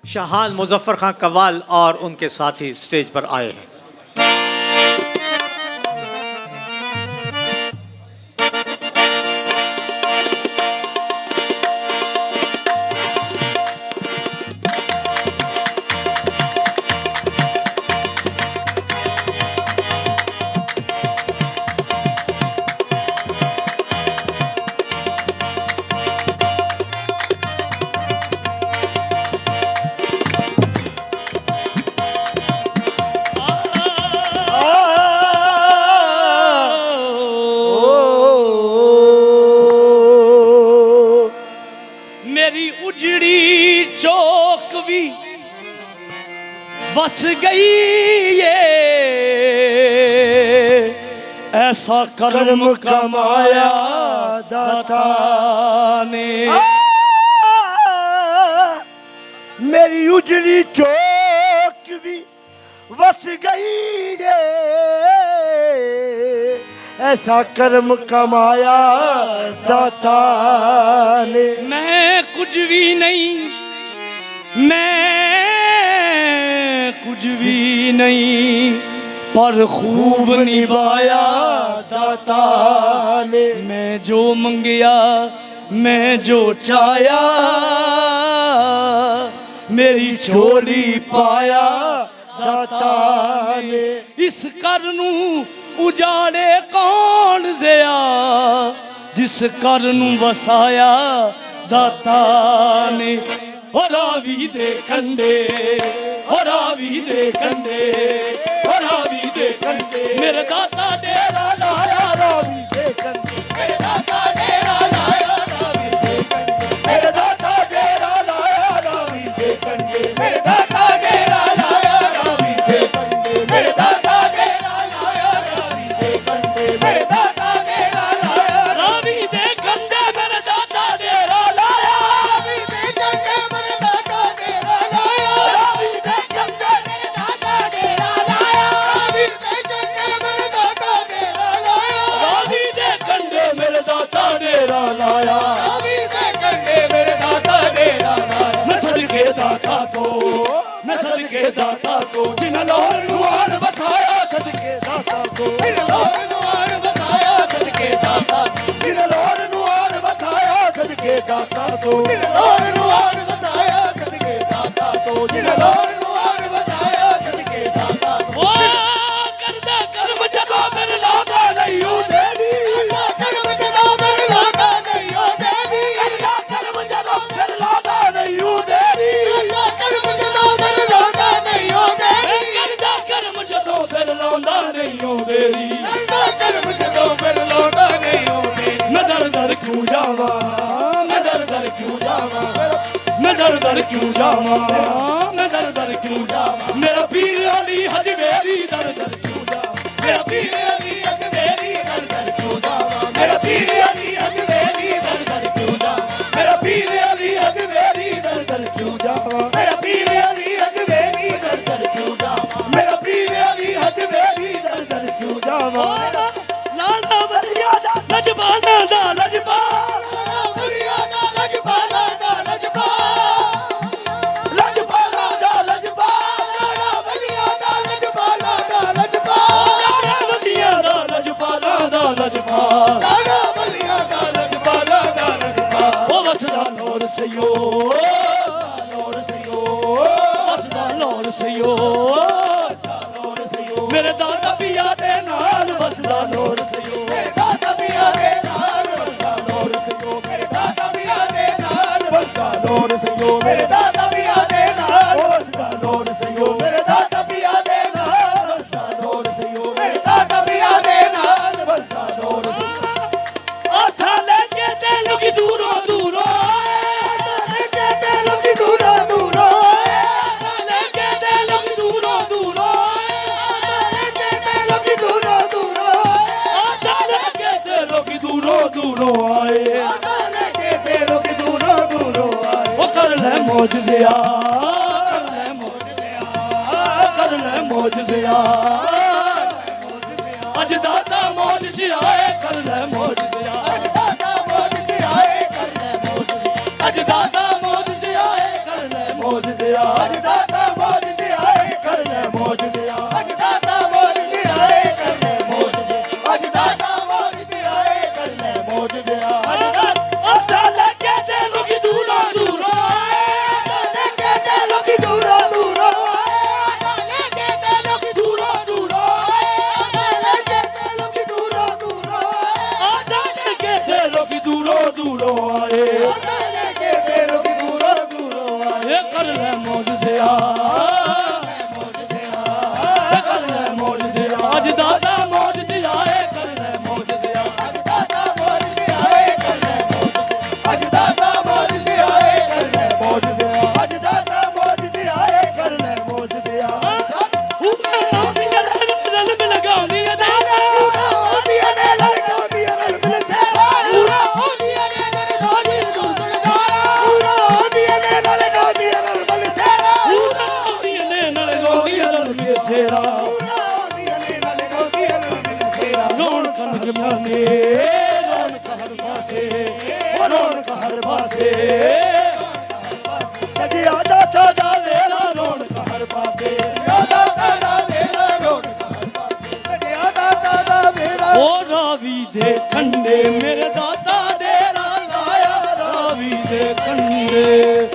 शाहान मुजफ्फर खां कव्वाल और उनके साथी स्टेज पर आए हैं। उजड़ी चौक भी बस गई ये ऐसा कर्म कमाया दाता ने। मेरी उजड़ी चौक भी बस गई ये ऐसा कर्म कमाया दाता ने। मैं कुछ भी नहीं, मैं कुछ भी नहीं, पर खूब निभाया दाता ने। मैं जो मंगया मैं जो चाया मेरी झोली पाया दाता ने। इस कर नू उजाले कौन जिया जिस कर नू वसाया दाता ने। ओ रावी दे कंडे, ओ रावी दे कंडे, ओ रावी दे कंडे मेरे दाता डेरा लाया रावी दे कंडे। मेरे दाता डेरा लाया रावी दे कंडे। मेरे दाता डेरा लाया रावी दे कंडे। मेरे दाता डेरा लाया रावी दे कंडे। मेरे दाता डेरा लाया रावी दे कंडे। मेरे दाता डेरा लाया रावी दे कंडे। मेरे दाता डेरा लाया रावी दे कंडे। मेरे दाता डेरा लाया रावी दे कंडे। मेरे दाता डेरा लाया रावी दे कंडे। मेरे दाता डेरा लाया रावी दे कंडे। मेरे दाता डेरा लाया रावी दे कंडे। मेरे दाता डेरा लाया। मैं सदके दाता को, मैं सदके दाता को जिन्हें लाहौर नुआर बसाया सदके दाता को। जिन्हें लाहौर नुआर बसाया सदके दाता को। जिन्हें लाहौर नुआर बसाया सदके दाता को। जिन्हें लाहौर नुआर बसाया सदके दाता को। जिन्हें लाहौर नुआर बसाया सदके दाता को। ओ करदा कर्म जदों मेरे लागा नहीं हो देवी। कर्म जदों मेरे लागा नहीं हो देवी। करदा कर्म जदों मेरे लागा नहीं हो देवी। कर्म जदों मेरे लागा नहीं हो देवी। करदा कर्म जदों मेरे लागा नहीं हो देवी। करदा कर्म जदों मेरे लागा नहीं हो देवी। मैं दर दर क्यों जावा, मैं दर दर क्यों जावा, मैं दर दर क्यों जावा, मैं दर दर क्यों जावा। मेरा पीर अली हजवेरी दर दर क्यों जावा। मेरा पीर अली हजवेरी दर दर क्यों जावा। मेरा पीर अली हजवेरी दर दर क्यों जावा। मेरा पीर अली हजवेरी दर दर क्यों जावा। मेरा पीर अली हजवेरी दर दर क्यों जावा। मेरा पीर अली हजवेरी दर दर क्यों जावा। लाला बलिया दा लजपाला दा लजपाल। लाला बलिया दा लजपाला दा लजपाल। लजपाला दा लजपाल। लाला बलिया दा लजपाला दा लजपाल। लाला बलिया दा लजपाला दा लजपाल। लाला बलिया दा लजपाला दा लजपाल। ओ वसदा लोर सयो, लोर सयो, वसदा लोर सयो, लोर सयो। मेरे दादा पिया दे नाल वसदा लोर सयो। मेरे दादा पिया दे नाल वसदा लोर सयो। मेरे दादा पिया दे नाल वसदा लोर सयो। मेरे दादा पिया दे नाल वसदा लोर सयो। मेरे दादा पिया दे नाल वसदा लोर सयो। मेरे दादा पिया दे नाल वसदा लोर सयो। आसा लेके ते लोगी दूरों दूरों आसा लेके ते लोगी दूरों दूरों आसा लेके ते लोगी दूरों दूरों आसा लेके ते लोगी दूरों दूरों आसा लेके ते लोगी दूरों दूरों आए। आसा लेके ते लोगी दूरों दूरों आए। ओ कर ले मौजज़िया, कर ले मौजज़िया, कर ले मौजज़िया। अज दाता मौजज़िया कर ले मौजज़िया। अज दाता मौजज़िया कर ले मौजज़िया। अज दाता मौजज़िया कर ले ਮੌਜ ਦਿਆ ਅੱਜ ਦਾਤਾ ਮੌਜ ਦਿਆ ਕਰ ਲੈ ਮੌਜ ਦਿਆ ਅੱਜ ਦਾਤਾ ਮੌਜ ਦਿਆ ਕਰ ਲੈ ਮੌਜ ਦਿਆ ਅੱਜ ਦਾਤਾ ਮੌਜ ਦਿਆ ਕਰ ਲੈ ਮੌਜ ਦਿਆ ਅਸਾਂ ਲੱਗੇ ਤੇ ਲੋਕੀ ਦੂਰੋਂ ਦੂਰੋਂ ਲੱਗੇ ਤੇ ਲੋਕੀ ਦੂਰੋਂ ਦੂਰੋਂ ਲੱਗੇ ਤੇ ਲੋਕੀ ਦੂਰੋਂ ਦੂਰੋਂ ਲੱਗੇ ਤੇ ਲੋਕੀ ਦੂਰੋਂ ਦੂਰੋਂ ਅਸਾਂ ਲੱਗੇ ਤੇ ਲੋਕੀ ਦੂਰੋਂ ਦੂਰੋਂ ਆਏ ਲੱਗੇ ਤੇ ਲੋਕੀ ਦੂਰੋਂ ਦੂਰੋਂ ਇਹ ਕਰ ਲੈ ਮੌਜ ਸਿਆ ਇਹ ਕਰ ਲੈ ਮੌਜ ਸਿਆ ਅੱਜ ਦਾਦਾ ਮੌਜ ਦਿਆ ਏ ਕਰ ਲੈ ਮੌਜ ਦਿਆ ਅੱਜ ਦਾਤਾ ਮੌਜ ਦਿਆ ਕਰ ਲੈ ਮੌਜ ਦਿਆ ਅੱਜ ਦਾਤਾ ਮੌਜ ਦਿਆ ਕਰ ਲੈ ਮੌਜ ਦਿਆ ਅੱਜ ਦਾਤਾ ਮੌਜ ਦਿਆ ਕਰ ਲੈ ਮੌਜ ਦਿਆ ਆਉਂਦੀਆਂ ਰਲ ਮਿਲ ਲਗਾਉਂਦੀਆਂ ਸਾਰਾ ਆਉਂਦੀਆਂ ਨੇ ਲਲਕਾਉਂਦੀਆਂ ਰਲ ਮਿਲ ਸੇਵਾ ਆਉਂਦੀਆਂ ਨੇ ਲਲਕਾਉਂਦੀਆਂ ਰਲ ਮਿਲ ਸੇਵਾ ਆਉਂਦੀਆਂ ਨੇ ਲਲਕਾਉਂਦੀਆਂ ਰਲ ਮਿਲ ਸੇਵਾ ਆਉਂਦੀਆਂ ਨੇ ਨਾਲ ਗਾਉਂਦੀਆਂ ਰਲ ਮਿਲ ਸੇਰਾ ਆਉਂਦੀਆਂ ਨੇ ਲਲਕਾਉਂਦੀਆਂ ਰਲ ਮਿਲ ਸੇਵਾ ਰੌਣਕ ਨਗਮਿਆਂ ਨੇ ਰੌਣਕ ਹਰ ਪਾਸੇ ਉਹ ਰੌਣਕ ਹਰ ਪਾਸੇ ਸਜਿਆ ਦਾਤਾ ਦਾ ਵੇਲਾ ਰੌਣਕ ਹਰ ਪਾਸੇ ਦਾਤਾ ਦਾ ਵੇਲਾ ਰੌਣਕ ਹਰ ਪਾਸੇ ਸਜਿਆ ਦਾਤਾ ਦਾ ਵੇਲਾ ਉਹ ਰਾਵੀ ਦੇ ਕੰਢੇ ਮੇਰੇ ਦਾਤਾ ਡੇਰਾ ਲਾਇਆ ਰਾਵੀ ਦੇ ਕੰਢੇ